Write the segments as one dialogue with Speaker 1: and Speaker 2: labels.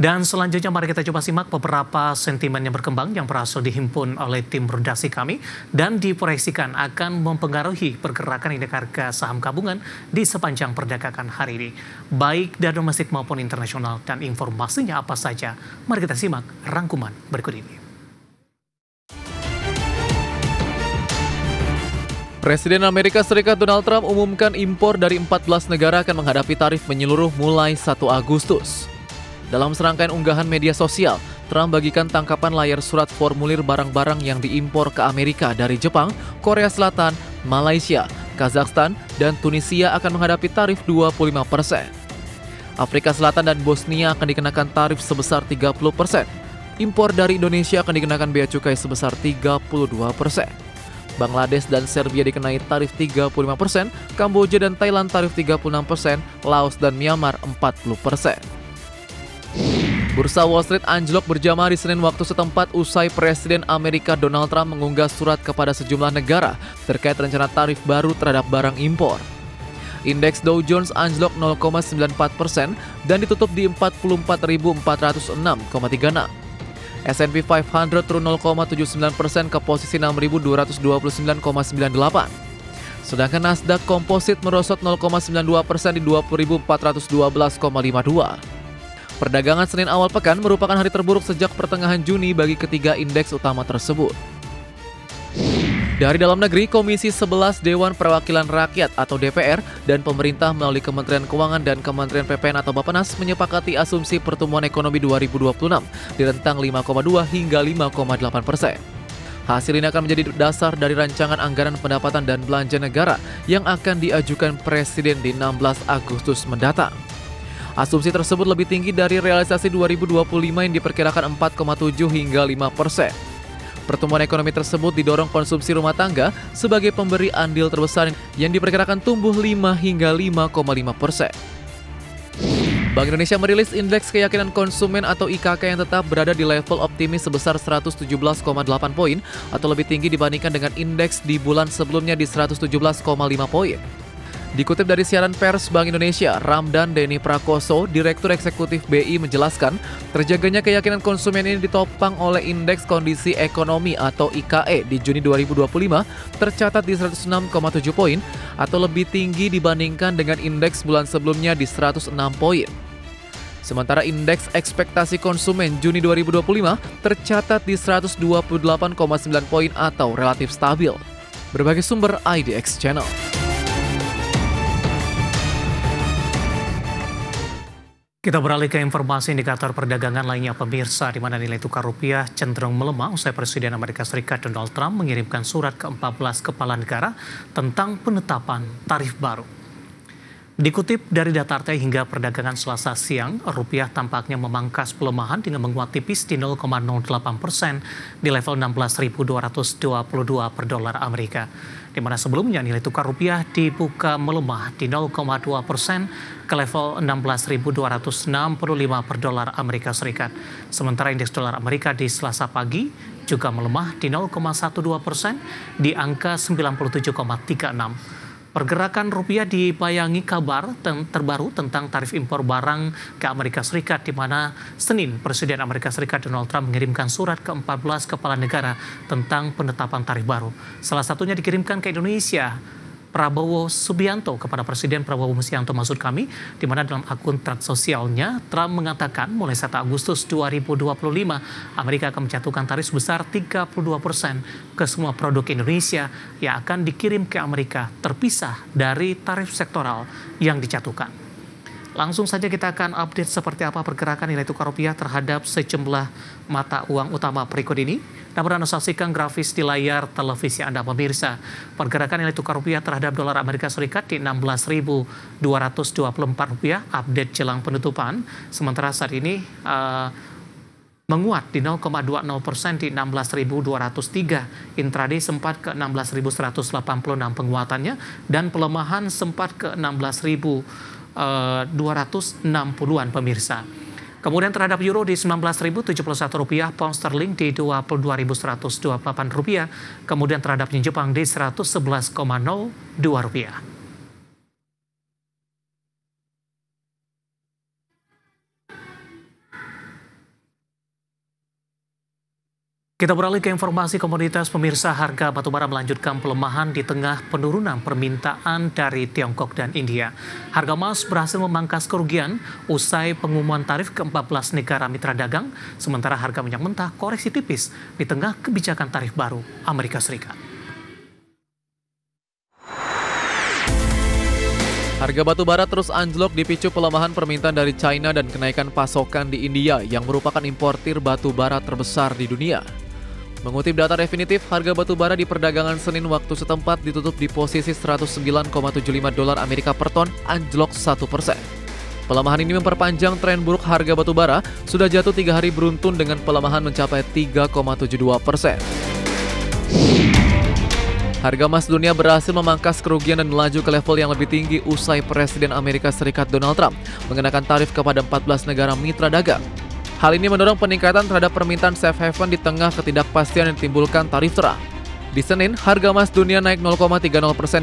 Speaker 1: Dan selanjutnya mari kita coba simak beberapa sentimen yang berkembang yang berhasil dihimpun oleh tim redaksi kami dan diproyeksikan akan mempengaruhi pergerakan indeks harga saham gabungan di sepanjang perdagangan hari ini. Baik dari domestik maupun internasional, dan informasinya apa saja, mari kita simak rangkuman berikut ini.
Speaker 2: Presiden Amerika Serikat Donald Trump umumkan impor dari 14 negara akan menghadapi tarif menyeluruh mulai 1 Agustus. Dalam serangkaian unggahan media sosial, Trump bagikan tangkapan layar surat formulir barang-barang yang diimpor ke Amerika dari Jepang, Korea Selatan, Malaysia, Kazakhstan, dan Tunisia akan menghadapi tarif 25%. Afrika Selatan dan Bosnia akan dikenakan tarif sebesar 30%. Impor dari Indonesia akan dikenakan bea cukai sebesar 32%. Bangladesh dan Serbia dikenai tarif 35%, Kamboja dan Thailand tarif 36%, Laos dan Myanmar 40%. Bursa Wall Street anjlok berjamaah di Senin waktu setempat usai Presiden Amerika Donald Trump mengunggah surat kepada sejumlah negara terkait rencana tarif baru terhadap barang impor. Indeks Dow Jones anjlok 0,94% dan ditutup di 44.406,36. S&P 500 turun 0,79% ke posisi 6.229,98. Sedangkan Nasdaq Composite merosot 0,92% di 20.412,52. Perdagangan Senin awal pekan merupakan hari terburuk sejak pertengahan Juni bagi ketiga indeks utama tersebut. Dari dalam negeri, Komisi 11 Dewan Perwakilan Rakyat atau DPR dan pemerintah melalui Kementerian Keuangan dan Kementerian PPN atau Bappenas menyepakati asumsi pertumbuhan ekonomi 2026 di rentang 5,2 hingga 5,8%. Hasil ini akan menjadi dasar dari rancangan anggaran pendapatan dan belanja negara yang akan diajukan Presiden di 16 Agustus mendatang. Asumsi tersebut lebih tinggi dari realisasi 2025 yang diperkirakan 4,7 hingga 5%. Pertumbuhan ekonomi tersebut didorong konsumsi rumah tangga sebagai pemberi andil terbesar yang diperkirakan tumbuh 5 hingga 5,5%. Bank Indonesia merilis indeks keyakinan konsumen atau IKK yang tetap berada di level optimis sebesar 117,8 poin atau lebih tinggi dibandingkan dengan indeks di bulan sebelumnya di 117,5 poin. Dikutip dari siaran pers Bank Indonesia, Ramdan Denny Prakoso, Direktur Eksekutif BI menjelaskan, terjaganya keyakinan konsumen ini ditopang oleh indeks kondisi ekonomi atau IKE di Juni 2025 tercatat di 106,7 poin atau lebih tinggi dibandingkan dengan indeks bulan sebelumnya di 106 poin. Sementara indeks ekspektasi konsumen Juni 2025 tercatat di 128,9 poin atau relatif stabil. Berbagai sumber IDX Channel.
Speaker 1: Kita beralih ke informasi indikator perdagangan lainnya pemirsa, di mana nilai tukar rupiah cenderung melemah usai Presiden Amerika Serikat Donald Trump mengirimkan surat ke 14 kepala negara tentang penetapan tarif baru. Dikutip dari data RT hingga perdagangan Selasa siang, rupiah tampaknya memangkas pelemahan dengan menguat tipis di 0,08% di level 16.222 per dolar Amerika. Di mana sebelumnya nilai tukar rupiah dibuka melemah di 0,2% ke level 16.265 per dolar Amerika Serikat. Sementara indeks dolar Amerika di Selasa pagi juga melemah di 0,12% di angka 97,36. Pergerakan rupiah dibayangi kabar terbaru tentang tarif impor barang ke Amerika Serikat, di mana Senin Presiden Amerika Serikat Donald Trump mengirimkan surat ke 14 kepala negara tentang penetapan tarif baru. Salah satunya dikirimkan ke Indonesia, Prabowo Subianto, kepada Presiden Prabowo Subianto maksud kami, di mana dalam akun thread sosialnya Trump mengatakan mulai 1 Agustus 2025 Amerika akan menjatuhkan tarif sebesar 32% ke semua produk Indonesia yang akan dikirim ke Amerika, terpisah dari tarif sektoral yang dijatuhkan. Langsung saja kita akan update seperti apa pergerakan nilai tukar rupiah terhadap sejumlah mata uang utama berikut ini. Dapat Anda saksikan grafis di layar televisi Anda pemirsa. Pergerakan nilai tukar rupiah terhadap dolar Amerika Serikat di 16.224 rupiah update jelang penutupan. Sementara saat ini menguat di 0,20% di 16.203. Intraday sempat ke 16.186 penguatannya dan pelemahan sempat ke 260-an pemirsa. Kemudian terhadap euro di 19.071 rupiah, pound sterling di 22.128 rupiah, kemudian terhadap yen Jepang di 111,02 rupiah. Kita beralih ke informasi komoditas. Pemirsa, harga batubara melanjutkan pelemahan di tengah penurunan permintaan dari Tiongkok dan India. Harga emas berhasil memangkas kerugian usai pengumuman tarif ke-14 negara mitra dagang, sementara harga minyak mentah koreksi tipis di tengah kebijakan tarif baru Amerika Serikat.
Speaker 2: Harga batu bara terus anjlok dipicu pelemahan permintaan dari China dan kenaikan pasokan di India yang merupakan importir batu bara terbesar di dunia. Mengutip data definitif, harga batu bara di perdagangan Senin waktu setempat ditutup di posisi $109,75 Amerika per ton, anjlok 1%. Pelemahan ini memperpanjang tren buruk harga batu bara, sudah jatuh 3 hari beruntun dengan pelemahan mencapai 3,72%. Harga emas dunia berhasil memangkas kerugian dan melaju ke level yang lebih tinggi usai Presiden Amerika Serikat Donald Trump mengenakan tarif kepada 14 negara mitra dagang. Hal ini mendorong peningkatan terhadap permintaan safe haven di tengah ketidakpastian yang ditimbulkan tarif terang. Di Senin, harga emas dunia naik 0,30%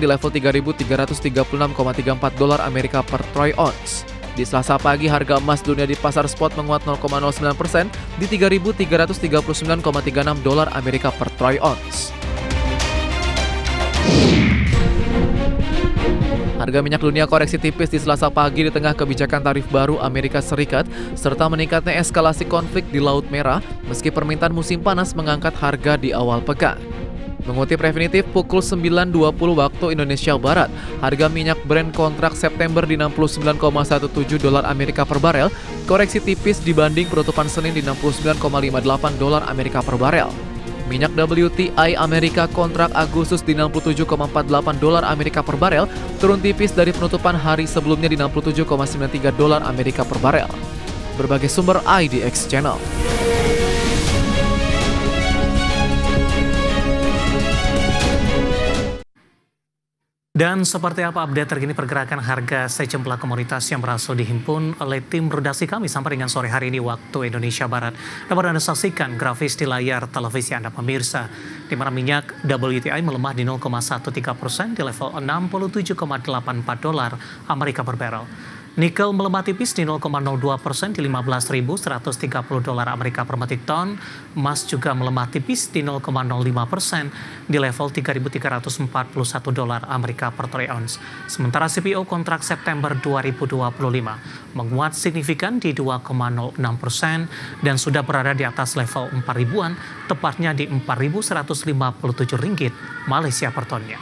Speaker 2: di level $3.336,34 Amerika per troy ounce. Di Selasa pagi, harga emas dunia di pasar spot menguat 0,09% di $3.339,36 Amerika per troy ounce. Harga minyak dunia koreksi tipis di Selasa pagi di tengah kebijakan tarif baru Amerika Serikat serta meningkatnya eskalasi konflik di Laut Merah meski permintaan musim panas mengangkat harga di awal pekan. Mengutip Refinitiv pukul 9.20 waktu Indonesia Barat, harga minyak Brent kontrak September di $69,17 Amerika per barel, koreksi tipis dibanding penutupan Senin di $69,58 Amerika per barel. Minyak WTI Amerika kontrak Agustus di $67,48 Amerika per barel, turun tipis dari penutupan hari sebelumnya di $67,93 Amerika per barel. Berbagai sumber IDX Channel.
Speaker 1: Dan seperti apa update terkini pergerakan harga sejumlah komoditas yang berhasil dihimpun oleh tim redaksi kami sampai dengan sore hari ini waktu Indonesia Barat. Dapat Anda saksikan grafis di layar televisi Anda pemirsa, di mana minyak WTI melemah di 0,13% di level $67,84 Amerika per barrel. Nikel melemah tipis di 0,02% di $15.130 Amerika per metrik ton. Emas juga melemah tipis di 0,05% di level $3.341 Amerika per troy ounce. Sementara CPO kontrak September 2025 menguat signifikan di 2,06% dan sudah berada di atas level 4.000-an, tepatnya di Rp4.157 Malaysia per tonnya.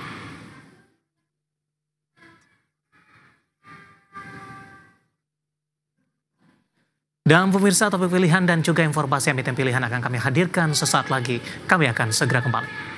Speaker 1: Dan pemirsa, topik pilihan dan juga informasi emiten pilihan akan kami hadirkan sesaat lagi. Kami akan segera kembali.